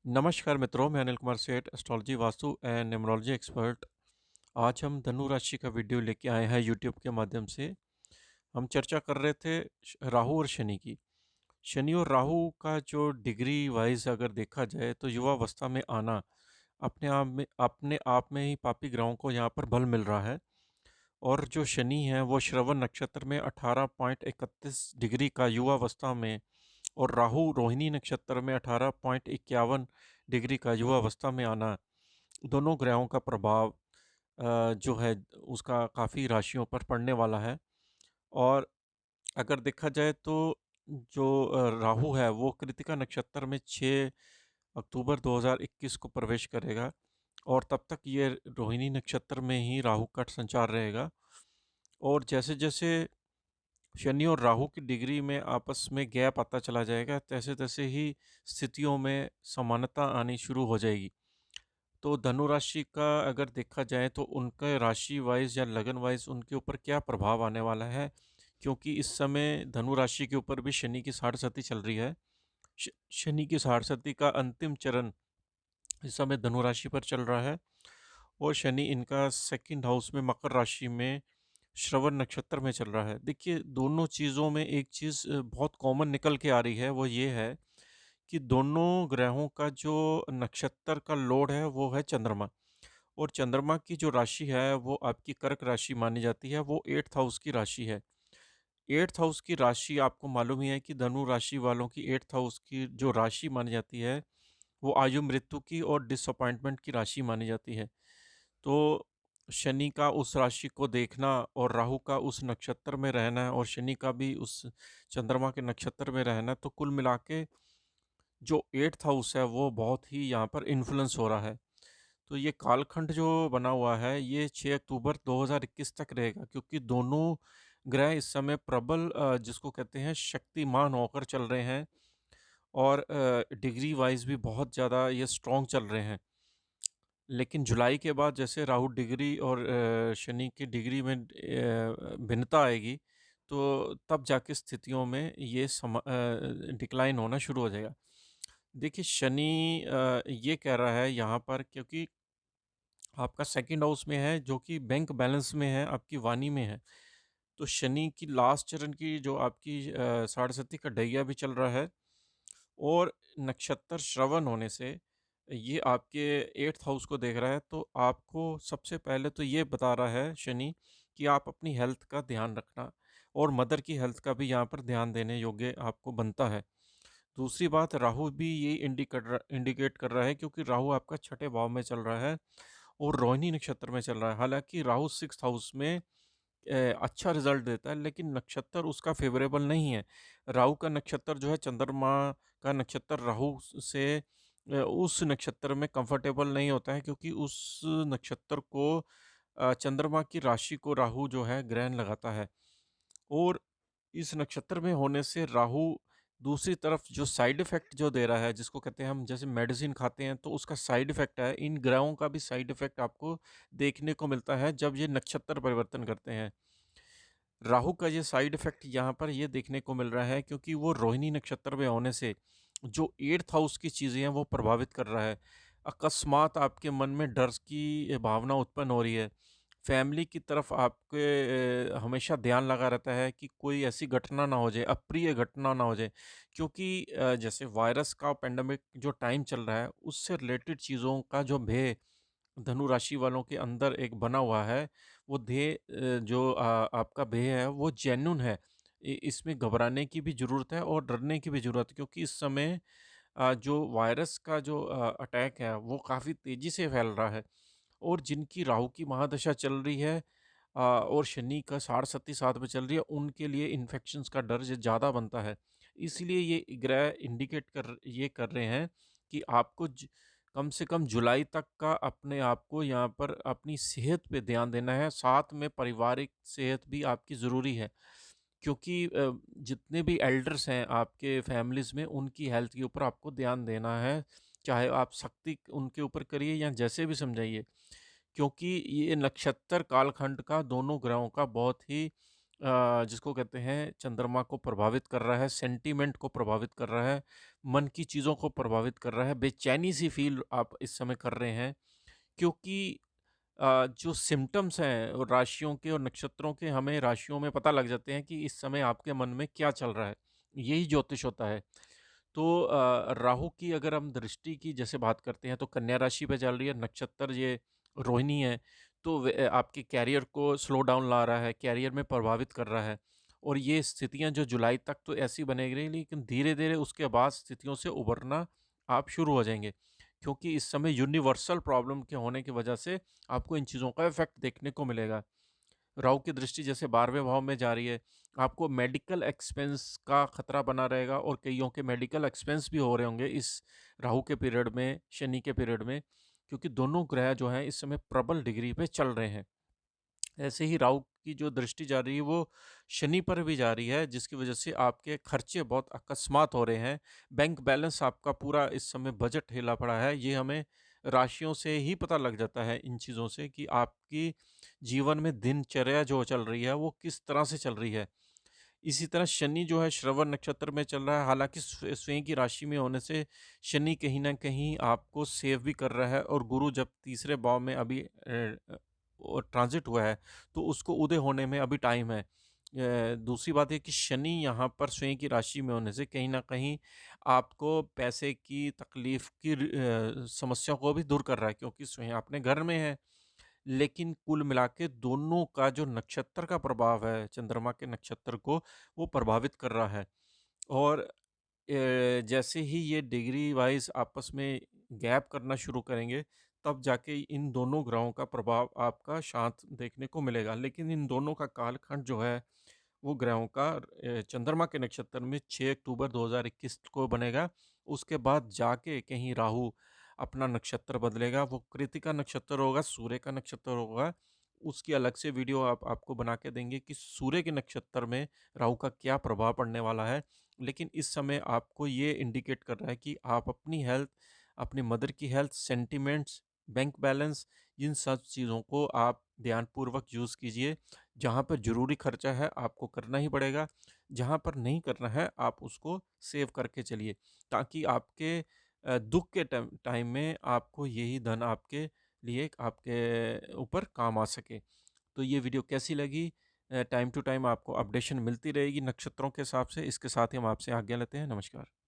नमस्कार मित्रों, मैं अनिल कुमार सेठ, astrology, vastu and numerology expert. आज हम धनु राशि का वीडियो लेके आए हैं यूट्यूब के माध्यम से। हम चर्चा कर रहे थे राहु और शनि की। शनि और राहु का जो डिग्री वाइज अगर देखा जाए तो युवावस्था में आना अपने आप में ही पापी ग्रहों को यहाँ पर बल मिल रहा है। और जो शनि है वो श्रवण नक्षत्र में 18.31 डिग्री का युवावस्था में, और राहु रोहिणी नक्षत्र में 18.51 डिग्री का युवावस्था में आना, दोनों ग्रहों का प्रभाव जो है उसका काफ़ी राशियों पर पड़ने वाला है। और अगर देखा जाए तो जो राहु है वो कृतिका नक्षत्र में 6 अक्टूबर 2021 को प्रवेश करेगा, और तब तक ये रोहिणी नक्षत्र में ही राहु का संचार रहेगा। और जैसे जैसे शनि और राहु की डिग्री में आपस में गैप आता चला जाएगा, तैसे तैसे ही स्थितियों में समानता आनी शुरू हो जाएगी। तो धनु राशि का अगर देखा जाए तो उनके राशि वाइज या लगन वाइज उनके ऊपर क्या प्रभाव आने वाला है, क्योंकि इस समय धनु राशि के ऊपर भी शनि की साढ़ेसाती चल रही है। शनि की साढ़ेसाती का अंतिम चरण इस समय धनु राशि पर चल रहा है, और शनि इनका सेकंड हाउस में मकर राशि में श्रवण नक्षत्र में चल रहा है। देखिए, दोनों चीज़ों में एक चीज़ बहुत कॉमन निकल के आ रही है, वो ये है कि दोनों ग्रहों का जो नक्षत्र का लोड है वो है चंद्रमा। और चंद्रमा की जो राशि है वो आपकी कर्क राशि मानी जाती है, वो 8th हाउस की राशि है। 8th हाउस की राशि आपको मालूम ही है कि धनु राशि वालों की 8th हाउस की जो राशि मानी जाती है वो आयु मृत्यु की और डिसअपॉइंटमेंट की राशि मानी जाती है। तो शनि का उस राशि को देखना और राहु का उस नक्षत्र में रहना है और शनि का भी उस चंद्रमा के नक्षत्र में रहना है, तो कुल मिला के जो 8th हाउस है वो बहुत ही यहाँ पर इन्फ्लुएंस हो रहा है। तो ये कालखंड जो बना हुआ है ये 6 अक्टूबर 2021 तक रहेगा, क्योंकि दोनों ग्रह इस समय प्रबल जिसको कहते हैं शक्तिमान होकर चल रहे हैं, और डिग्री वाइज भी बहुत ज़्यादा ये स्ट्रॉन्ग चल रहे हैं। लेकिन जुलाई के बाद जैसे राहु डिग्री और शनि की डिग्री में भिन्नता आएगी, तो तब जाके स्थितियों में ये डिक्लाइन होना शुरू हो जाएगा। देखिए, शनि ये कह रहा है यहाँ पर, क्योंकि आपका सेकंड हाउस में है जो कि बैंक बैलेंस में है, आपकी वाणी में है। तो शनि की लास्ट चरण की जो आपकी साढ़ेसाती का ढैया भी चल रहा है, और नक्षत्र श्रवण होने से ये आपके 8th हाउस को देख रहा है। तो आपको सबसे पहले तो ये बता रहा है शनि कि आप अपनी हेल्थ का ध्यान रखना, और मदर की हेल्थ का भी यहाँ पर ध्यान देने योग्य आपको बनता है। दूसरी बात, राहु भी ये इंडिकेट कर रहा है, क्योंकि राहु आपका छठे भाव में चल रहा है और रोहिणी नक्षत्र में चल रहा है। हालांकि राहु 6th हाउस में अच्छा रिजल्ट देता है, लेकिन नक्षत्र उसका फेवरेबल नहीं है। राहु का नक्षत्र जो है चंद्रमा का नक्षत्र राहु से उस नक्षत्र में कंफर्टेबल नहीं होता है, क्योंकि उस नक्षत्र को चंद्रमा की राशि को राहु जो है ग्रहण लगाता है। और इस नक्षत्र में होने से राहु दूसरी तरफ जो साइड इफ़ेक्ट जो दे रहा है, जिसको कहते हैं हम जैसे मेडिसिन खाते हैं तो उसका साइड इफ़ेक्ट है, इन ग्रहों का भी साइड इफ़ेक्ट आपको देखने को मिलता है जब ये नक्षत्र परिवर्तन करते हैं। राहु का ये साइड इफ़ेक्ट यहाँ पर ये देखने को मिल रहा है, क्योंकि वो रोहिणी नक्षत्र में होने से जो 8th हाउस की चीज़ें हैं वो प्रभावित कर रहा है। अकस्मात आपके मन में डर की भावना उत्पन्न हो रही है। फैमिली की तरफ आपके हमेशा ध्यान लगा रहता है कि कोई ऐसी घटना ना हो जाए, अप्रिय घटना ना हो जाए। क्योंकि जैसे वायरस का पेंडेमिक जो टाइम चल रहा है, उससे रिलेटेड चीज़ों का जो भय धनु राशि वालों के अंदर एक बना हुआ है, वो जो आपका भय है वो जेन्युइन है। इसमें घबराने की भी ज़रूरत है और डरने की भी ज़रूरत है, क्योंकि इस समय जो वायरस का जो अटैक है वो काफ़ी तेज़ी से फैल रहा है। और जिनकी राहु की महादशा चल रही है और शनि का साढ़ेसाती साथ में चल रही है, उनके लिए इन्फेक्शंस का डर ज़्यादा बनता है। इसलिए ये ग्रह इंडिकेट ये कर रहे हैं कि आपको कम से कम जुलाई तक का अपने आप को यहाँ पर अपनी सेहत पे ध्यान देना है, साथ में पारिवारिक सेहत भी आपकी ज़रूरी है। क्योंकि जितने भी एल्डर्स हैं आपके फैमिलीज़ में, उनकी हेल्थ के ऊपर आपको ध्यान देना है, चाहे आप सख्ती उनके ऊपर करिए या जैसे भी समझाइए। क्योंकि ये नक्षत्र कालखंड का दोनों ग्रहों का बहुत ही जिसको कहते हैं चंद्रमा को प्रभावित कर रहा है, सेंटीमेंट को प्रभावित कर रहा है, मन की चीज़ों को प्रभावित कर रहा है, बेचैनी सी फील आप इस समय कर रहे हैं, क्योंकि जो सिम्पटम्स हैं और राशियों के और नक्षत्रों के, हमें राशियों में पता लग जाते हैं कि इस समय आपके मन में क्या चल रहा है। यही ज्योतिष होता है। तो राहु की अगर हम दृष्टि की जैसे बात करते हैं तो कन्या राशि पे चल रही है, नक्षत्र ये रोहिणी है, तो आपके कैरियर को स्लो डाउन ला रहा है, कैरियर में प्रभावित कर रहा है। और ये स्थितियां जो जुलाई तक तो ऐसी बनेगी रही, लेकिन धीरे धीरे उसके बाद स्थितियों से उभरना आप शुरू हो जाएंगे, क्योंकि इस समय यूनिवर्सल प्रॉब्लम के होने की वजह से आपको इन चीज़ों का इफेक्ट देखने को मिलेगा। राहु की दृष्टि जैसे 12वें भाव में जा रही है, आपको मेडिकल एक्सपेंस का खतरा बना रहेगा, और कईयों के मेडिकल एक्सपेंस भी हो रहे होंगे इस राहु के पीरियड में, शनि के पीरियड में, क्योंकि दोनों ग्रह जो हैं इस समय प्रबल डिग्री पे चल रहे हैं। ऐसे ही राहु की जो दृष्टि जा रही है वो शनि पर भी जा रही है, जिसकी वजह से आपके खर्चे बहुत अकस्मात हो रहे हैं। बैंक बैलेंस आपका पूरा इस समय बजट हिला पड़ा है। ये हमें राशियों से ही पता लग जाता है, इन चीज़ों से, कि आपकी जीवन में दिनचर्या जो चल रही है वो किस तरह से चल रही है। इसी तरह शनि जो है श्रवण नक्षत्र में चल रहा है, हालांकि स्वयं की राशि में होने से शनि कहीं ना कहीं आपको सेव भी कर रहा है, और गुरु जब तीसरे भाव में अभी ट्रांजिट हुआ है तो उसको उदय होने में अभी टाइम है। दूसरी बात है कि शनि यहाँ पर स्वयं की राशि में होने से कहीं ना कहीं आपको पैसे की तकलीफ की समस्या को भी दूर कर रहा है, क्योंकि स्वयं अपने घर में है। लेकिन कुल मिला के दोनों का जो नक्षत्र का प्रभाव है, चंद्रमा के नक्षत्र को वो प्रभावित कर रहा है। और जैसे ही ये डिग्री वाइज आपस में गैप करना शुरू करेंगे, तब जाके इन दोनों ग्रहों का प्रभाव आपका शांत देखने को मिलेगा। लेकिन इन दोनों का कालखंड जो है वो ग्रहों का चंद्रमा के नक्षत्र में 6 अक्टूबर 2021 को बनेगा। उसके बाद जाके कहीं राहु अपना नक्षत्र बदलेगा, वो कृतिका नक्षत्र होगा, सूर्य का नक्षत्र होगा। उसकी अलग से वीडियो आपको बना के देंगे कि सूर्य के नक्षत्र में राहु का क्या प्रभाव पड़ने वाला है। लेकिन इस समय आपको ये इंडिकेट कर रहा है कि आप अपनी हेल्थ, अपनी मदर की हेल्थ, सेंटिमेंट्स, बैंक बैलेंस, इन सब चीज़ों को आप ध्यानपूर्वक यूज़ कीजिए। जहाँ पर ज़रूरी खर्चा है आपको करना ही पड़ेगा, जहाँ पर नहीं करना है आप उसको सेव करके चलिए, ताकि आपके दुख के टाइम में आपको यही धन आपके लिए आपके ऊपर काम आ सके। तो ये वीडियो कैसी लगी? टाइम टू टाइम आपको अपडेशन मिलती रहेगी नक्षत्रों के हिसाब से। इसके साथ ही हम आपसे आज्ञा लेते हैं। नमस्कार।